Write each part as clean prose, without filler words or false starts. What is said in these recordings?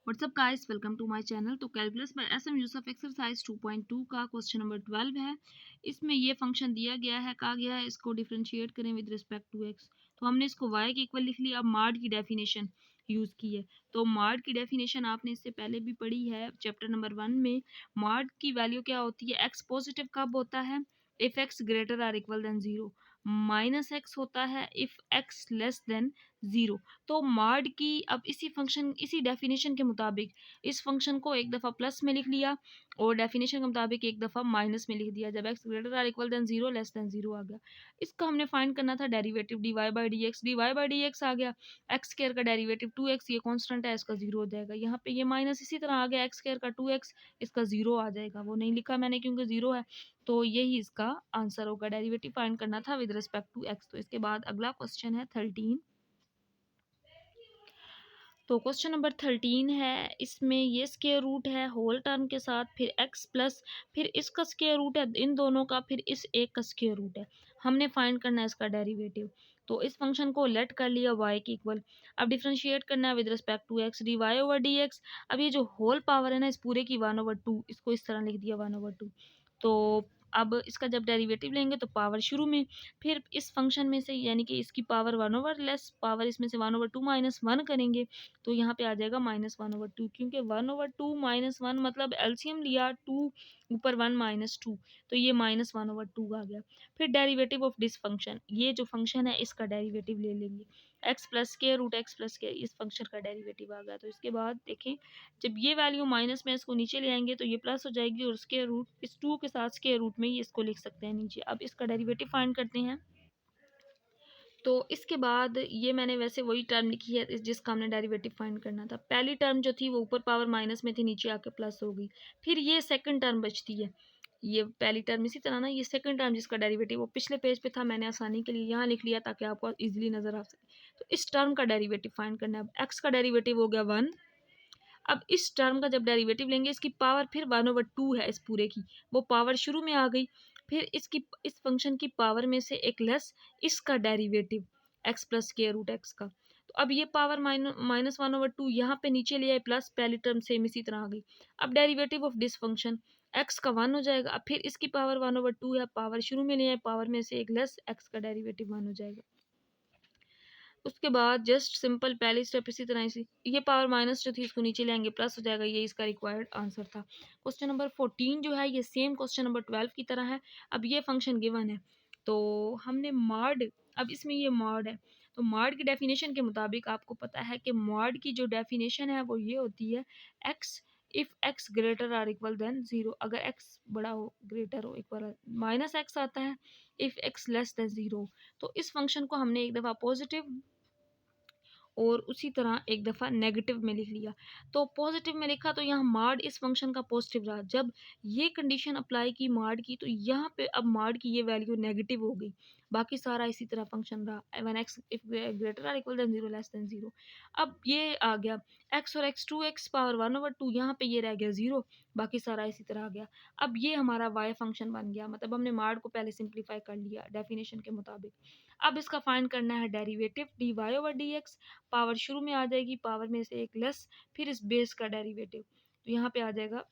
WhatsApp guys, welcome to my channel. तो calculus by SM Yusuf exercise 2.2 का question number 12 है। इसमें ये फंक्शन दिया गया है, कहा गया है इसको डिफरेंशिएट करें विद रिस्पेक्ट टू एक्स। तो हमने इसको y के इक्वल लिख लिया। अब माड की डेफिनेशन यूज़ की है। तो माड की डेफिनेशन आपने इससे पहले भी पढ़ी है चैप्टर नंबर 1 में। माड की वैल्यू क्या होती है? एक्स पॉजिटिव कब होता है? If x greater or equal than zero. Minus x होता है if x less than zero. तो मॉड की अब इसी डेफिनेशन के मुताबिक इस फंक्शन को एक दफ़ा प्लस में लिख लिया और डेफिनेशन के मुताबिक एक दफ़ा माइनस में लिख दिया। जब x greater or equal than zero less than zero आ गया। इसका हमने फाइंड करना था derivative d y by d x आ गया। एक्स स्क्वायर का डेरिवेटिव 2x, ये कांस्टेंट है, इसका जीरो हो जाएगा। यहाँ पे ये माइनस इसी तरह आ गया, एक्स स्क्वायर का 2x, इसका जीरो आ जाएगा। वो नहीं लिखा मैंने क्योंकि जीरो है। तो यही इसका आंसर होगा। डेरिवेटिव फाइंड करना था विद रिस्पेक्ट टू एक्स। तो इसके बाद अगला क्वेश्चन है 13। तो क्वेश्चन नंबर 13 है, इसमें ये स्क्वायर रूट है होल टर्म के साथ, फिर x प्लस, फिर इसका स्क्वायर रूट है इन दोनों का, फिर इस एक का स्क्वायर रूट है। हमने फाइंड करना है इसका डेरिवेटिव। तो इस फंक्शन को लेट कर लिया y के इक्वल। अब डिफरेंशिएट करना है with respect to x, d y over d x. अब ये जो होल पावर है ना इस पूरे की 1/2, इसको इस तरह लिख दिया 1/2। तो अब इसका जब डेरिवेटिव लेंगे तो पावर शुरू में, फिर इस फंक्शन में से यानी कि इसकी पावर 1/लेस पावर इसमें से 1/2 माइनस 1 करेंगे। तो यहाँ पे आ जाएगा -1/2, क्योंकि 1/2 माइनस 1 मतलब एलसीएम लिया 2 ऊपर 1 माइनस 2, तो ये -1/2 आ गया। फिर डेरिवेटिव ऑफ दिस फंक्शन, ये जो फंक्शन है इसका डेरिवेटिव ले लेंगे। एक्स प्लस के रूट एक्स प्लस के, इस फंक्शन का डेरिवेटिव आ गया। तो इसके बाद देखें, जब ये वैल्यू माइनस में इसको नीचे ले आएंगे तो ये प्लस हो जाएगी और स्क्वायर रूट इस 2 के साथ स्क्वायर रूट में ये इसको लिख सकते हैं नीचे। अब इसका डेरिवेटिव फाइंड करते हैं। तो इसके बाद ये मैंने वैसे वही टर्म लिखी है जिसका हमने डेरिवेटिव फाइंड करना था। पहली टर्म जो थी वो ऊपर पावर माइनस में थी, नीचे आके प्लस हो गई। फिर ये सेकंड टर्म बचती है। ये पहली टर्म इसी तरह ना, ये सेकंड टर्म जिसका डेरिवेटिव वो पिछले पेज पे था, मैंने आसानी के लिए यहाँ लिख लिया ताकि आपको इजीली नजर आ सके। तो इस टर्म का डेरिवेटिव फाइंड करना है। अब एक्स का डेरिवेटिव हो गया 1। अब इस टर्म का जब डेरिवेटिव लेंगे, इसकी पावर फिर 1/2 है इस पूरे की, वो पावर शुरू में आ गई। फिर इस फंक्शन की पावर में से एक लेस इसका डेरिवेटिव एक्स प्लस के रूट एक्स का। तो अब ये पावर माइनस 1/2 यहाँ पे नीचे ले आए, प्लस पहली टर्म सेम इसी तरह आ गई। अब derivative of this function x का 1 हो जाएगा। अब फिर इसकी पावर 1/2 है, पावर शुरू में ले आए, पावर में से एक लेस एक्स का डेरिवेटिव 1 हो जाएगा। उसके बाद जस्ट सिंपल पहली स्टेप इसी तरह से, ये पावर माइनस जो थी इसको नीचे लेंगे, प्लस हो जाएगा। ये इसका रिक्वायर्ड आंसर था। क्वेश्चन नंबर 14 जो है ये सेम क्वेश्चन नंबर 12 की तरह है। अब ये फंक्शन गिवन है तो हमने मॉड, अब इसमें ये मॉड है तो मॉड की डेफिनेशन के मुताबिक आपको पता है कि मॉड की जो डेफिनेशन है वो ये होती है, x if x greater or equal than zero. अगर एक्स बड़ा हो, ग्रेटर हो, इक्वल, माइनस एक्स आता है if x less than zero. तो इस फंक्शन को हमने एक दफ़ा पॉजिटिव और उसी तरह एक दफ़ा नेगेटिव में लिख लिया। तो पॉजिटिव में लिखा तो यहाँ माड इस फंक्शन का पॉजिटिव रहा। जब ये कंडीशन अप्लाई की माड की तो यहाँ पे अब माड की ये वैल्यू नेगेटिव हो गई। बाकी सारा इसी तरह फंक्शन रहा, when x if greater or equal than zero less than zero. अब ये आ गया एक्स और एक्स 2x पावर 1/2, यहाँ पे ये रह गया ज़ीरो, बाकी सारा इसी तरह आ गया। अब ये हमारा वाई फंक्शन बन गया, मतलब हमने माड को पहले सिंप्लीफाई कर लिया डेफिनेशन के मुताबिक। अब इसका फाइंड करना है derivative d y over d x. Power शुरू में आ जाएगी, पावर में से एक लेस, फिर इस बेस का डेरिवेटिव। तो यहाँ पे आ जाएगा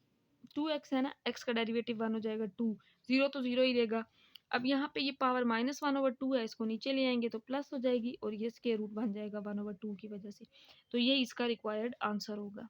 2x है ना, x का डेरिवेटिव 1 हो जाएगा 2, जीरो तो जीरो ही रहेगा। अब यहाँ पे ये पावर -1/2 है, इसको नीचे ले आएंगे तो प्लस हो जाएगी और ये स्क्वायर रूट बन जाएगा 1/2 की वजह से। तो ये इसका रिक्वायर्ड आंसर होगा।